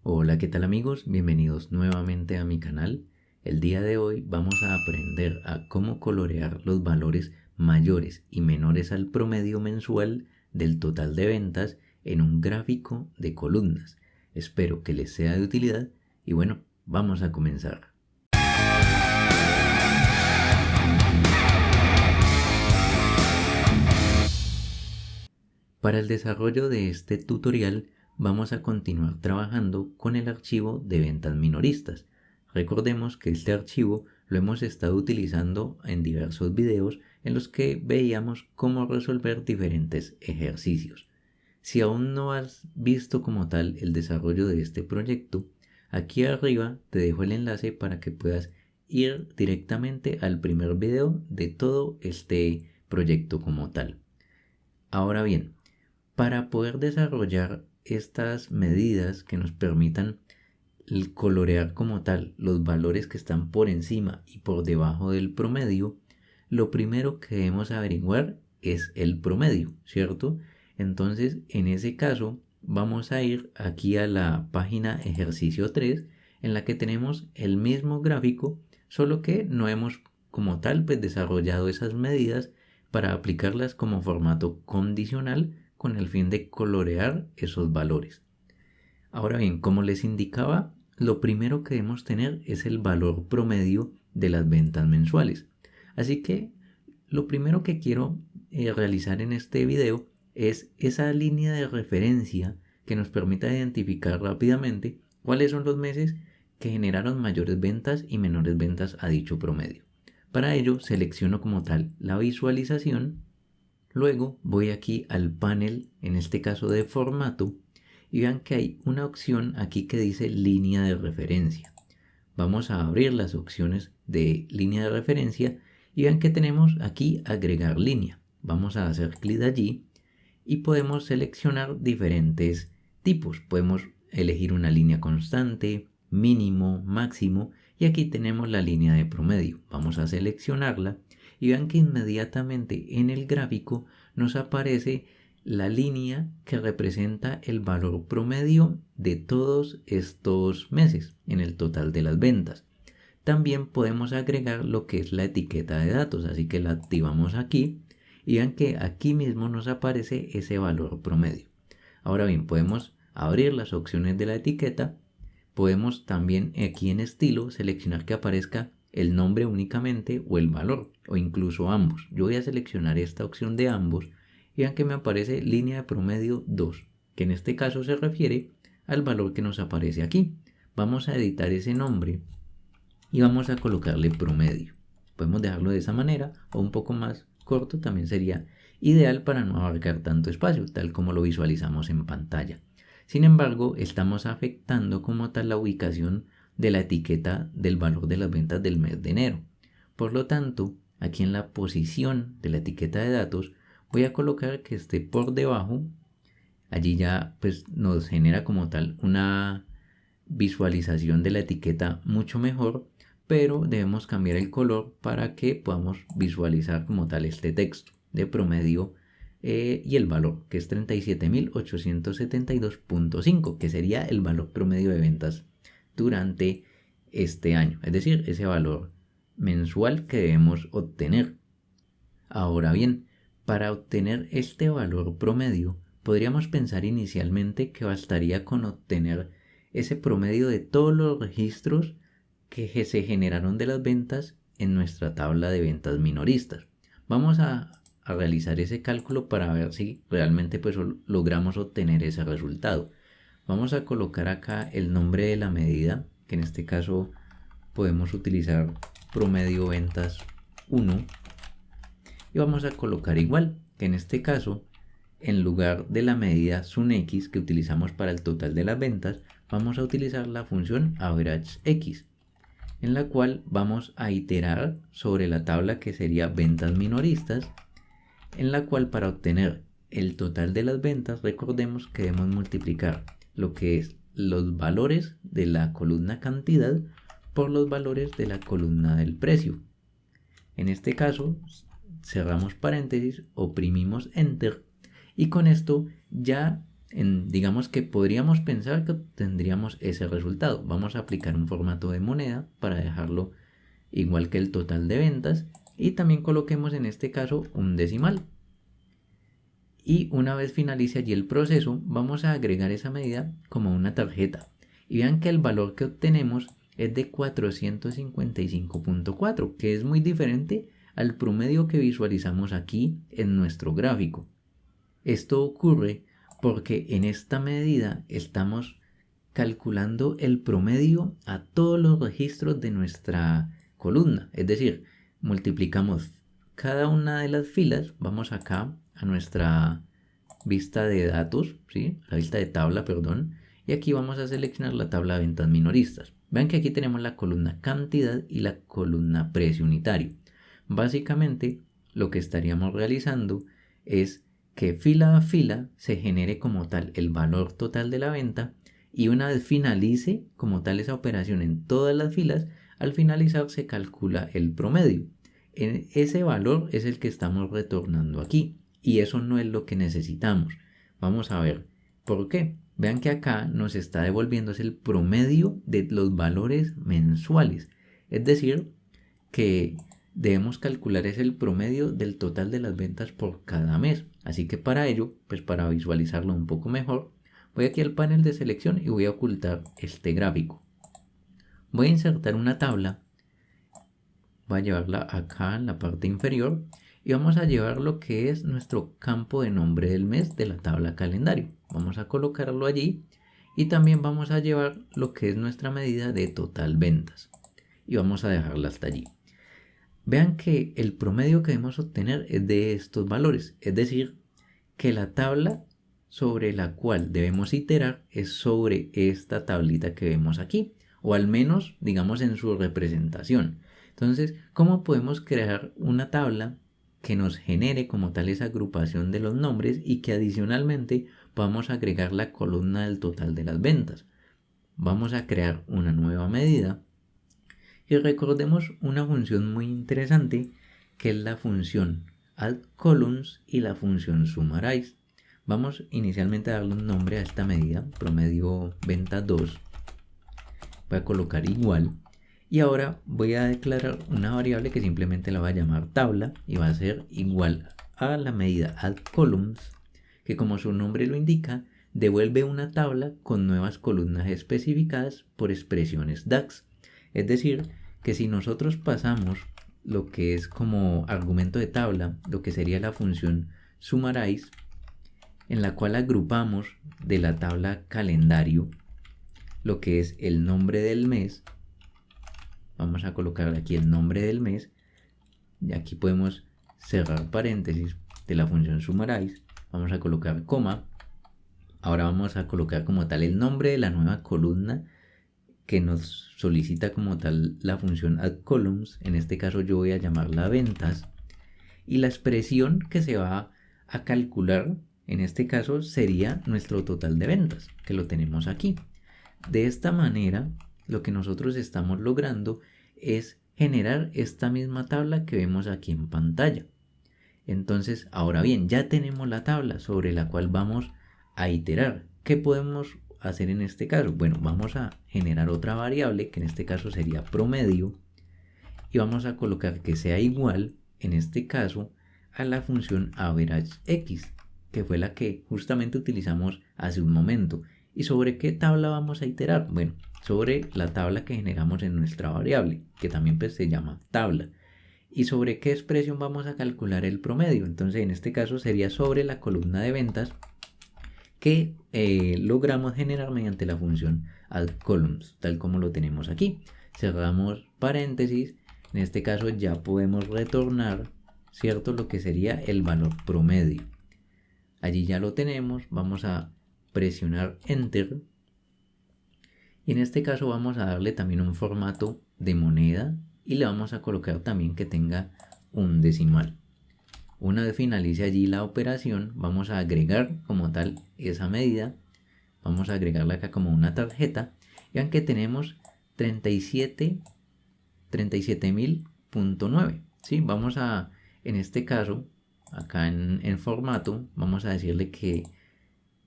Hola, ¿qué tal amigos? Bienvenidos nuevamente a mi canal. El día de hoy vamos a aprender a cómo colorear los valores mayores y menores al promedio mensual del total de ventas en un gráfico de columnas. Espero que les sea de utilidad y bueno, vamos a comenzar. Para el desarrollo de este tutorial vamos a continuar trabajando con el archivo de ventas minoristas. Recordemos que este archivo lo hemos estado utilizando en diversos videos en los que veíamos cómo resolver diferentes ejercicios. Si aún no has visto como tal el desarrollo de este proyecto, aquí arriba te dejo el enlace para que puedas ir directamente al primer video de todo este proyecto como tal. Ahora bien, para poder desarrollar estas medidas que nos permitan colorear como tal los valores que están por encima y por debajo del promedio, lo primero que debemos averiguar es el promedio, ¿cierto? Entonces, en ese caso, vamos a ir aquí a la página ejercicio 3, en la que tenemos el mismo gráfico, solo que no hemos como tal pues desarrollado esas medidas para aplicarlas como formato condicional con el fin de colorear esos valores. Ahora bien, como les indicaba, lo primero que debemos tener es el valor promedio de las ventas mensuales. Así que lo primero que quiero realizar en este video es esa línea de referencia que nos permita identificar rápidamente cuáles son los meses que generaron mayores ventas y menores ventas a dicho promedio. Para ello selecciono como tal la visualización. Luego voy aquí al panel, en este caso de formato, y vean que hay una opción aquí que dice línea de referencia. Vamos a abrir las opciones de línea de referencia y vean que tenemos aquí agregar línea. Vamos a hacer clic allí y podemos seleccionar diferentes tipos. Podemos elegir una línea constante, mínimo, máximo, y aquí tenemos la línea de promedio. Vamos a seleccionarla y vean que inmediatamente en el gráfico nos aparece la línea que representa el valor promedio de todos estos meses en el total de las ventas. También podemos agregar lo que es la etiqueta de datos, así que la activamos aquí y vean que aquí mismo nos aparece ese valor promedio. Ahora bien, podemos abrir las opciones de la etiqueta. Podemos también aquí en estilo seleccionar que aparezca el nombre únicamente o el valor o incluso ambos. Yo voy a seleccionar esta opción de ambos y vean que me aparece línea de promedio 2, que en este caso se refiere al valor que nos aparece aquí. Vamos a editar ese nombre y vamos a colocarle promedio. Podemos dejarlo de esa manera o un poco más corto también sería ideal para no abarcar tanto espacio, tal como lo visualizamos en pantalla. Sin embargo, estamos afectando como tal la ubicación de la etiqueta del valor de las ventas del mes de enero. Por lo tanto, aquí en la posición de la etiqueta de datos voy a colocar que esté por debajo. Allí ya pues nos genera como tal una visualización de la etiqueta mucho mejor, pero debemos cambiar el color para que podamos visualizar como tal este texto de promedio y el valor, que es 37.872.5, que sería el valor promedio de ventas durante este año, es decir, ese valor mensual que debemos obtener. Ahora bien, para obtener este valor promedio, podríamos pensar inicialmente que bastaría con obtener ese promedio de todos los registros que se generaron de las ventas en nuestra tabla de ventas minoristas. Vamos a realizar ese cálculo para ver si realmente pues logramos obtener ese resultado. Vamos a colocar acá el nombre de la medida, que en este caso podemos utilizar promedio ventas 1, y vamos a colocar igual, que en este caso en lugar de la medida SUNX que utilizamos para el total de las ventas, vamos a utilizar la función averageX, en la cual vamos a iterar sobre la tabla que sería ventas minoristas, en la cual para obtener el total de las ventas recordemos que debemos multiplicar lo que es los valores de la columna cantidad por los valores de la columna del precio. En este caso cerramos paréntesis, oprimimos enter y con esto ya digamos que podríamos pensar que tendríamos ese resultado. Vamos a aplicar un formato de moneda para dejarlo igual que el total de ventas y también coloquemos en este caso un decimal. Y una vez finalice allí el proceso, vamos a agregar esa medida como una tarjeta. Y vean que el valor que obtenemos es de 455.4, que es muy diferente al promedio que visualizamos aquí en nuestro gráfico. Esto ocurre porque en esta medida estamos calculando el promedio a todos los registros de nuestra columna. Es decir, multiplicamos cada una de las filas, vamos acá a nuestra vista de datos, ¿sí? La vista de tabla, perdón, y aquí vamos a seleccionar la tabla de ventas minoristas. Vean que aquí tenemos la columna cantidad y la columna precio unitario. Básicamente, lo que estaríamos realizando es que fila a fila se genere como tal el valor total de la venta y una vez finalice como tal esa operación en todas las filas, al finalizar se calcula el promedio. Ese valor es el que estamos retornando aquí y eso no es lo que necesitamos. Vamos a ver por qué. Vean que acá nos está devolviendo el promedio de los valores mensuales. Es decir, que debemos calcular es el promedio del total de las ventas por cada mes. Así que para ello, pues para visualizarlo un poco mejor, voy aquí al panel de selección y voy a ocultar este gráfico. Voy a insertar una tabla, voy a llevarla acá en la parte inferior y vamos a llevar lo que es nuestro campo de nombre del mes de la tabla calendario. Vamos a colocarlo allí y también vamos a llevar lo que es nuestra medida de total ventas y vamos a dejarla hasta allí. Vean que el promedio que debemos obtener es de estos valores, es decir, que la tabla sobre la cual debemos iterar es sobre esta tablita que vemos aquí, o al menos digamos en su representación. Entonces, ¿cómo podemos crear una tabla que nos genere como tal esa agrupación de los nombres y que adicionalmente podamos agregar la columna del total de las ventas? Vamos a crear una nueva medida y recordemos una función muy interesante que es la función addColumns y la función summarize. Vamos inicialmente a darle un nombre a esta medida, promedio venta 2. Voy a colocar igual y ahora voy a declarar una variable que simplemente la voy a llamar tabla y va a ser igual a la medida addColumns, que como su nombre lo indica, devuelve una tabla con nuevas columnas especificadas por expresiones DAX. Es decir, que si nosotros pasamos lo que es como argumento de tabla, lo que sería la función summarize, en la cual agrupamos de la tabla calendario lo que es el nombre del mes, vamos a colocar aquí el nombre del mes, y aquí podemos cerrar paréntesis de la función summarize, vamos a colocar coma, ahora vamos a colocar como tal el nombre de la nueva columna que nos solicita como tal la función addColumns, en este caso yo voy a llamarla ventas, y la expresión que se va a calcular en este caso sería nuestro total de ventas, que lo tenemos aquí. De esta manera, lo que nosotros estamos logrando es generar esta misma tabla que vemos aquí en pantalla. Entonces, ahora bien, ya tenemos la tabla sobre la cual vamos a iterar. ¿Qué podemos hacer en este caso? Bueno, vamos a generar otra variable que en este caso sería promedio y vamos a colocar que sea igual en este caso a la función averageX, que fue la que justamente utilizamos hace un momento. ¿Y sobre qué tabla vamos a iterar? Bueno, sobre la tabla que generamos en nuestra variable, que también pues se llama tabla. ¿Y sobre qué expresión vamos a calcular el promedio? Entonces en este caso sería sobre la columna de ventas que logramos generar mediante la función addColumns, tal como lo tenemos aquí. Cerramos paréntesis, en este caso ya podemos retornar, ¿cierto?, lo que sería el valor promedio. Allí ya lo tenemos, vamos a presionar Enter y en este caso vamos a darle también un formato de moneda y le vamos a colocar también que tenga un decimal. Una vez finalice allí la operación, vamos a agregar como tal esa medida, vamos a agregarla acá como una tarjeta. Vean que tenemos 37.000.9, ¿sí? Vamos a, en este caso, acá en formato, vamos a decirle que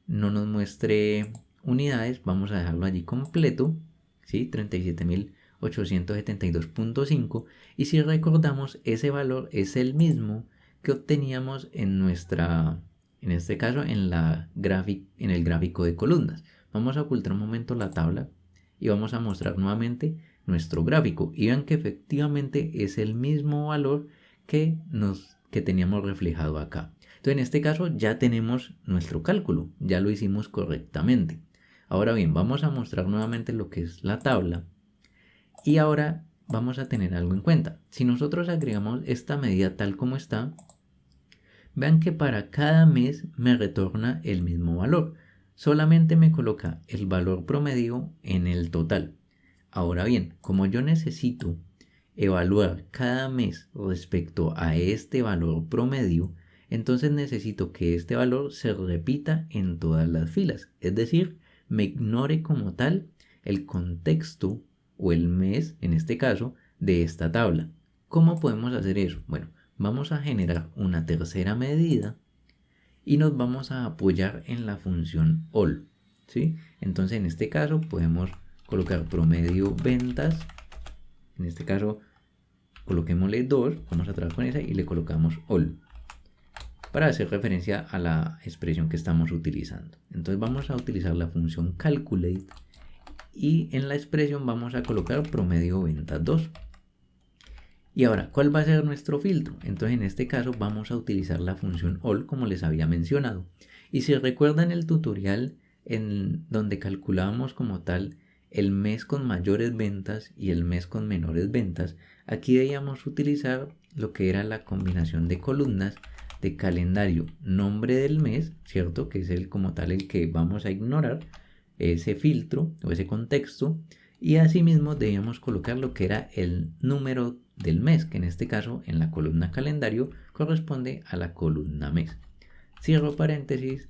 no nos muestre unidades, vamos a dejarlo allí completo, ¿sí? 37.872.5, y si recordamos, ese valor es el mismo que obteníamos en este caso en el gráfico de columnas. Vamos a ocultar un momento la tabla y vamos a mostrar nuevamente nuestro gráfico y vean que efectivamente es el mismo valor que teníamos reflejado acá. Entonces en este caso ya tenemos nuestro cálculo, ya lo hicimos correctamente. Ahora bien, vamos a mostrar nuevamente lo que es la tabla y ahora vamos a tener algo en cuenta. Si nosotros agregamos esta medida tal como está, vean que para cada mes me retorna el mismo valor. Solamente me coloca el valor promedio en el total. Ahora bien, como yo necesito evaluar cada mes respecto a este valor promedio, entonces necesito que este valor se repita en todas las filas. Es decir, me ignore como tal el contexto o el mes, en este caso, de esta tabla. ¿Cómo podemos hacer eso? Bueno, vamos a generar una tercera medida y nos vamos a apoyar en la función all, ¿sí? Entonces en este caso podemos colocar promedio ventas, en este caso coloquémosle 2, vamos a trabajar con esa y le colocamos all para hacer referencia a la expresión que estamos utilizando. Entonces vamos a utilizar la función calculate y en la expresión vamos a colocar promedio ventas 2. Y ahora, ¿cuál va a ser nuestro filtro? Entonces en este caso vamos a utilizar la función all como les había mencionado. Y si recuerdan el tutorial en donde calculábamos como tal el mes con mayores ventas y el mes con menores ventas, aquí debíamos utilizar lo que era la combinación de columnas de calendario, nombre del mes, ¿cierto? Que es el como tal el que vamos a ignorar, ese filtro o ese contexto, y asimismo debíamos colocar lo que era el número del mes, que en este caso en la columna calendario corresponde a la columna mes. Cierro paréntesis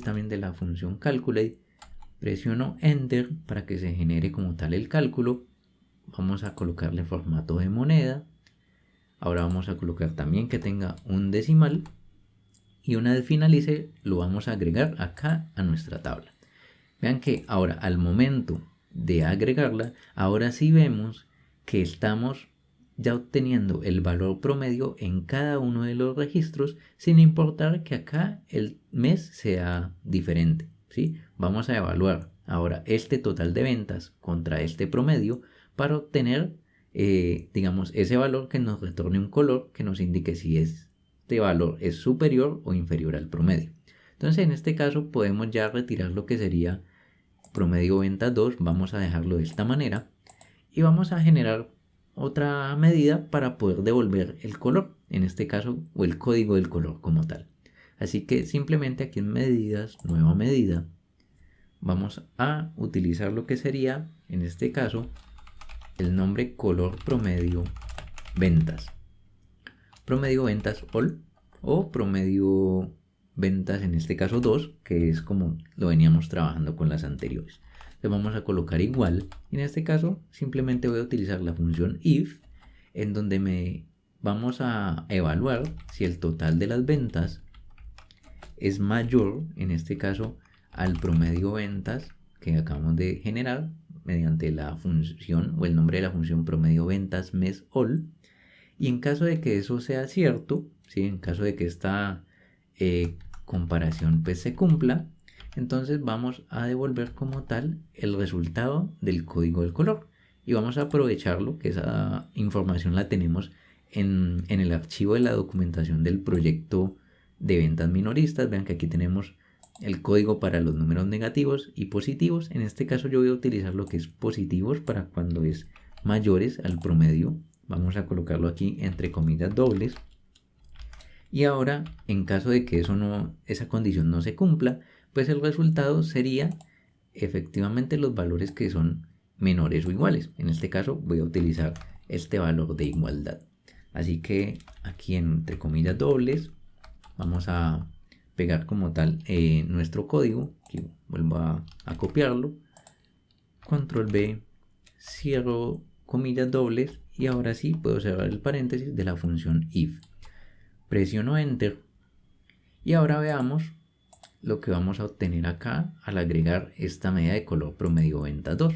también de la función calculate, presiono enter para que se genere como tal el cálculo. Vamos a colocarle formato de moneda. Ahora vamos a colocar también que tenga un decimal y una vez finalice lo vamos a agregar acá a nuestra tabla. Vean que ahora al momento de agregarla, ahora sí vemos que estamos ya obteniendo el valor promedio en cada uno de los registros sin importar que acá el mes sea diferente, ¿sí? Vamos a evaluar ahora este total de ventas contra este promedio para obtener digamos ese valor que nos retorne un color que nos indique si este valor es superior o inferior al promedio. Entonces en este caso podemos ya retirar lo que sería promedio ventas 2, vamos a dejarlo de esta manera y vamos a generar otra medida para poder devolver el color, en este caso, o el código del color como tal. Así que simplemente aquí en medidas, nueva medida, vamos a utilizar lo que sería, en este caso, el nombre color promedio ventas. Promedio ventas all o promedio ventas en este caso 2, que es como lo veníamos trabajando con las anteriores. Le vamos a colocar igual y en este caso simplemente voy a utilizar la función if en donde vamos a evaluar si el total de las ventas es mayor en este caso al promedio ventas que acabamos de generar mediante la función o el nombre de la función promedio ventas mes all. Y en caso de que eso sea cierto, ¿sí? En caso de que esta comparación pues se cumpla, entonces vamos a devolver como tal el resultado del código del color y vamos a aprovecharlo, que esa información la tenemos en el archivo de la documentación del proyecto de ventas minoristas. Vean que aquí tenemos el código para los números negativos y positivos. En este caso yo voy a utilizar lo que es positivos para cuando es mayores al promedio. Vamos a colocarlo aquí entre comillas dobles. Y ahora, en caso de que esa condición no se cumpla, pues el resultado sería efectivamente los valores que son menores o iguales. En este caso voy a utilizar este valor de igualdad. Así que aquí entre comillas dobles vamos a pegar como tal nuestro código. Aquí vuelvo a copiarlo. Control B, cierro comillas dobles y ahora sí puedo cerrar el paréntesis de la función if. Presiono enter y ahora veamos lo que vamos a obtener acá al agregar esta medida de color promedio ventas 2.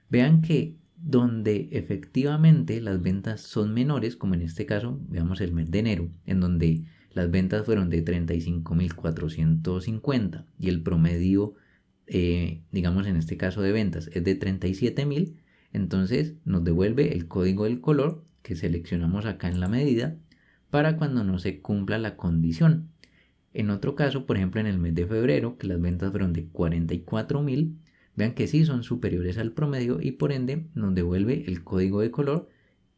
Vean que donde efectivamente las ventas son menores, como en este caso, veamos el mes de enero, en donde las ventas fueron de 35.450 y el promedio, digamos en este caso de ventas, es de 37.000, entonces nos devuelve el código del color que seleccionamos acá en la medida para cuando no se cumpla la condición. En otro caso, por ejemplo en el mes de febrero, que las ventas fueron de 44.000, vean que sí son superiores al promedio y por ende nos devuelve el código de color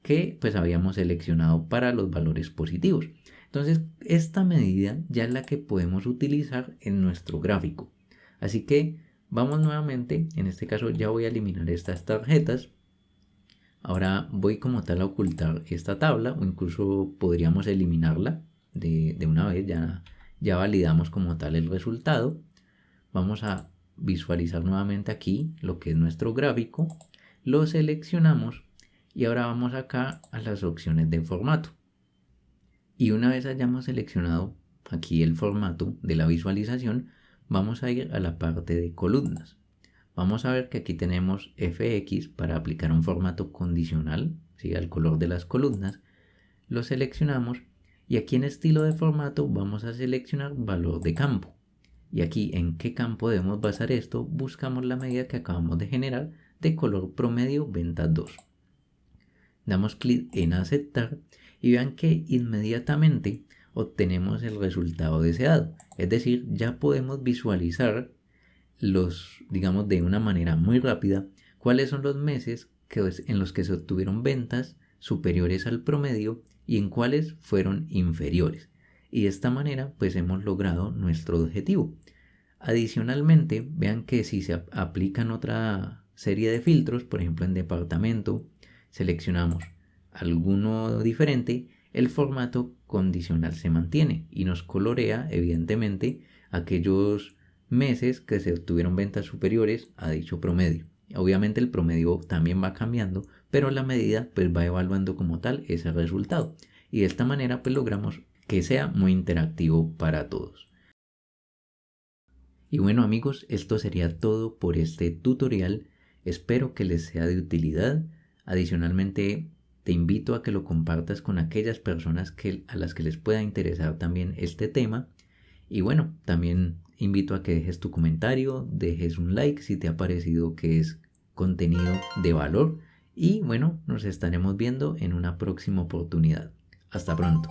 que pues habíamos seleccionado para los valores positivos. Entonces esta medida ya es la que podemos utilizar en nuestro gráfico. Así que vamos nuevamente, en este caso ya voy a eliminar estas tarjetas. Ahora voy como tal a ocultar esta tabla o incluso podríamos eliminarla de una vez, ya validamos como tal el resultado. Vamos a visualizar nuevamente aquí lo que es nuestro gráfico, lo seleccionamos y ahora vamos acá a las opciones de formato. Y una vez hayamos seleccionado aquí el formato de la visualización, vamos a ir a la parte de columnas. Vamos a ver que aquí tenemos FX para aplicar un formato condicional, ¿sí?, al color de las columnas. Lo seleccionamos y aquí en estilo de formato vamos a seleccionar valor de campo. Y aquí en qué campo debemos basar esto, buscamos la medida que acabamos de generar de color promedio ventas 2. Damos clic en aceptar y vean que inmediatamente obtenemos el resultado deseado. Es decir, ya podemos visualizar digamos de una manera muy rápida, cuáles son los meses en los que se obtuvieron ventas superiores al promedio y en cuáles fueron inferiores. Y de esta manera pues hemos logrado nuestro objetivo. Adicionalmente, vean que si se aplican otra serie de filtros, por ejemplo en departamento, seleccionamos alguno diferente, el formato condicional se mantiene y nos colorea evidentemente aquellos meses que se obtuvieron ventas superiores a dicho promedio. Obviamente el promedio también va cambiando, pero la medida pues va evaluando como tal ese resultado. Y de esta manera pues logramos que sea muy interactivo para todos. Y bueno amigos, esto sería todo por este tutorial. Espero que les sea de utilidad. Adicionalmente te invito a que lo compartas con aquellas personas a las que les pueda interesar también este tema. Y bueno, también invito a que dejes tu comentario, dejes un like si te ha parecido que es contenido de valor. Y bueno, nos estaremos viendo en una próxima oportunidad. Hasta pronto.